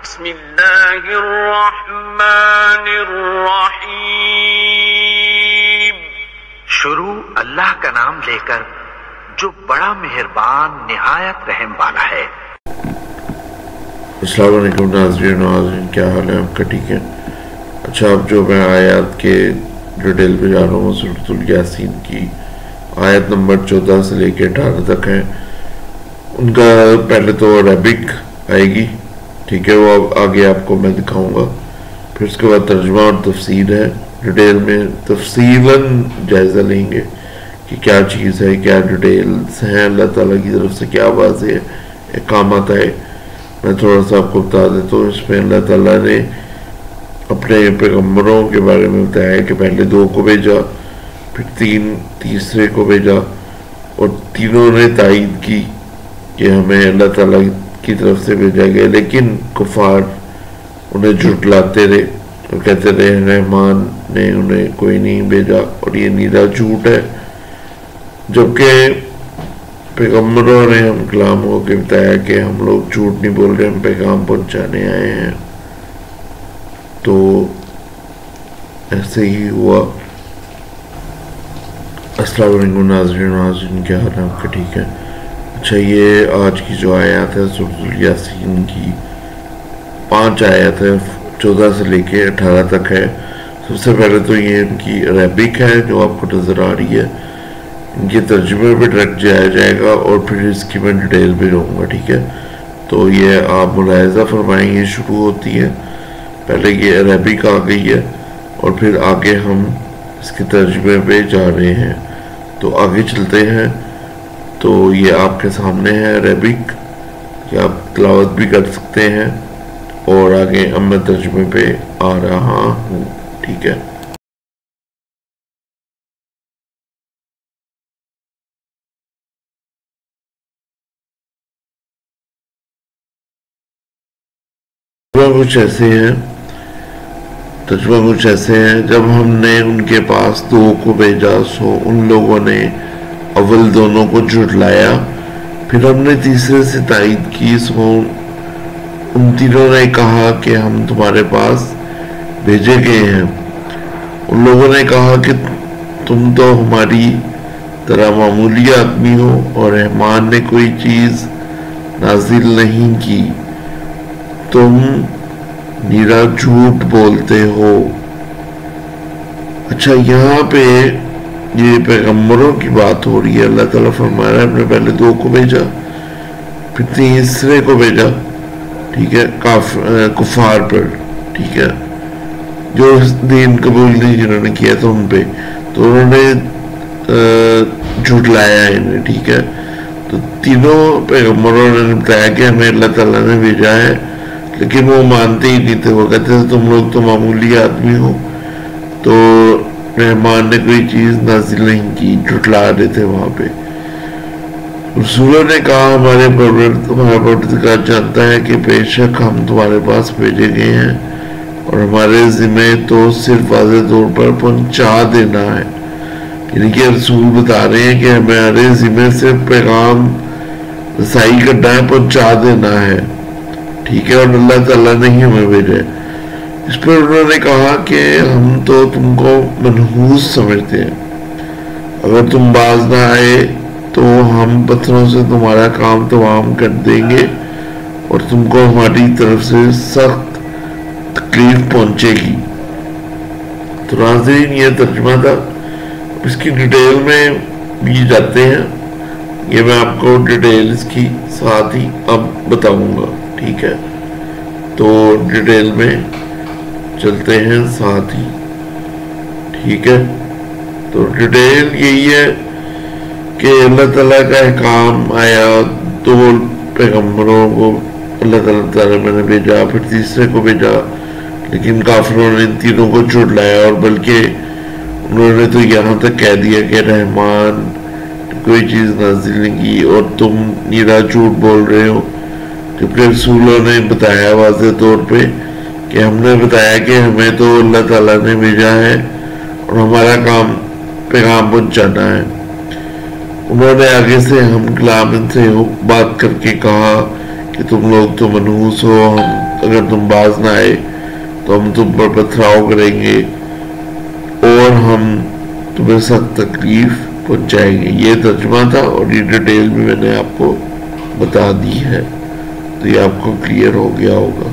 بسم اللہ الرحمن الرحیم۔ شروع اللہ کا نام لے کر جو بڑا مہربان نہایت رحم والا ہے۔ السلام علیکم ناظرین، کیا حال ہے آپ کا؟ ٹھیک ہے؟ اچھا، اب جو میں آیات کے ڈیٹیل پہ جا رہا ہوں سورۃ الیاسین کی آیت نمبر 14 سے لے کے 18 تک ہے۔ ان کا پہلے تو عربک آئے گی، ٹھیک ہے، وہ آگے آپ کو میں دکھاؤں گا، پھر اس کے بعد ترجمہ اور تفسیر ہے، ڈیٹیل میں تفصیلاً جائزہ لیں گے کہ کیا چیز ہے، کیا ڈیٹیلز ہیں، اللہ تعالیٰ کی طرف سے کیا واضح احکامات آئے۔ میں تھوڑا سا آپ کو بتا دیتا ہوں، اس میں اللہ تعالیٰ نے اپنے پیغمبروں کے بارے میں بتایا کہ پہلے 2 کو بھیجا، پھر تیسرے کو بھیجا، اور تینوں نے تائید کی کہ ہمیں اللہ تعالیٰ کی طرف سے بھیجا گیا، لیکن کفار انہیں جھٹلاتے رہے اور کہتے رہے رحمان نے انہیں کوئی نہیں بھیجا اور یہ نیرا جھوٹ ہے، جبکہ پیغمبروں نے ہم کلام ہو کے بتایا کہ ہم لوگ جھوٹ نہیں بول رہے، ہم پیغام پہنچانے آئے ہیں۔ تو ایسے ہی ہوا۔ السلام علیکم ناظرین، کیا حال ہے آپ کا؟ ٹھیک ہے؟ اچھا، یہ آج کی جو آیات ہے سورۃ الیاسین کی 5 آیات ہے، 14 سے لے کے 18 تک ہے۔ سب سے پہلے تو یہ ان کی عربک ہے جو آپ کو نظر آ رہی ہے، ان کے ترجمے پہ ڈائریکٹ جایا جائے گا اور پھر اس کی میں ڈیٹیل پہ جاؤں گا، ٹھیک ہے؟ تو یہ آپ ملاحظہ فرمائیں، یہ شروع ہوتی ہے، پہلے یہ عربک آ گئی ہے اور پھر آگے ہم اس کے ترجمے پہ جا رہے ہیں۔ تو آگے چلتے ہیں، تو یہ آپ کے سامنے ہے عربک، کہ آپ تلاوت بھی کر سکتے ہیں، اور آگے اب میں ترجمے پہ آ رہا ہوں، ٹھیک ہے؟ ترجمہ کچھ ایسے ہیں، جب ہم نے ان کے پاس 2 کو بھیجا سو ان لوگوں نے اول دونوں کو جھٹلایا، پھر ہم نے تیسرے سے تائید کی سو ان تینوں نے کہا کہ ہم تمہارے پاس بھیجے گئے ہیں۔ ان لوگوں نے کہا کہ تم تو ہماری طرح معمولی آدمی ہو اور رحمان نے کوئی چیز نازل نہیں کی، تم نیرا جھوٹ بولتے ہو۔ اچھا، یہاں پہ یہ پیغمبروں کی بات ہو رہی ہے، اللہ تعالیٰ فرما رہا ہے ہم نے پہلے 2 کو بھیجا، پھر تیسرے کو بھیجا، ٹھیک ہے، کفار پر، ٹھیک ہے، جو دین قبول نہیں جنہوں نے کیا تھا ان پہ، تو انہوں نے جھٹلایا انہیں، ٹھیک ہے؟ تو تینوں پیغمبروں نے بتایا کہ ہمیں اللہ تعالیٰ نے بھیجا ہے، لیکن وہ مانتے ہی نہیں تھے، وہ کہتے تھے تم لوگ تو معمولی آدمی ہو، تو رحمان نے کوئی چیز نازل نہیں کی، جھٹلا رہے تھے وہاں پہ۔ رسولوں نے کہا ہمارا پروردگار جانتا ہے کہ بے شک ہم تمہارے پاس بھیجے گئے ہیں اور ہمارے ذمہ تو صرف واضح طور پر پہنچا دینا ہے، یعنی کہ رسول بتا رہے ہیں کہ ہمارے ذمہ صرف پیغام رسائی کرنا ہے، پہنچا دینا ہے، ٹھیک ہے، اور اللہ تعالیٰ نے ہی ہمیں بھیجا ہے۔ اس پر انہوں نے کہا کہ ہم تو تم کو منحوس سمجھتے ہیں، اگر تم باز نہ آئے تو ہم پتھروں سے تمہارا کام تمام کر دیں گے اور تم کو ہماری طرف سے سخت تکلیف پہنچے گی۔ تو ناظرین، یہ ترجمہ تھا، اس کی ڈیٹیل میں بھی جاتے ہیں، یہ میں آپ کو ڈیٹیلز کی ساتھ ہی اب بتاؤں گا، ٹھیک ہے؟ تو ڈیٹیل میں چلتے ہیں ساتھ ہی، ٹھیک ہے؟ تو ڈیٹیل یہی ہے کہ اللہ تعالیٰ کا احکام آیا، 2 پیغمبروں کو اللہ تعالیٰ میں نے بھیجا، پھر تیسرے کو بھیجا، لیکن کافروں نے ان تینوں کو جھٹلایا، اور بلکہ انہوں نے تو یہاں تک کہہ دیا کہ رحمان کوئی چیز نازل نہیں کی اور تم نیرا جھوٹ بول رہے ہو، جبکہ رسولوں نے بتایا واضح طور پہ کہ ہم نے بتایا کہ ہمیں تو اللہ تعالیٰ نے بھیجا ہے اور ہمارا کام پیغام پہنچانا ہے۔ انہوں نے آگے سے ہم کلام ان سے بات کر کے کہا کہ تم لوگ تو منحوس ہو، ہم اگر تم باز نہ آئے تو ہم تم پر پتھراؤ کریں گے اور ہم تمہیں سخت تکلیف پہنچائیں گے. یہ ترجمہ تھا اور یہ ڈیٹیل بھی میں نے آپ کو بتا دی ہے, تو یہ آپ کو کلیئر ہو گیا ہوگا.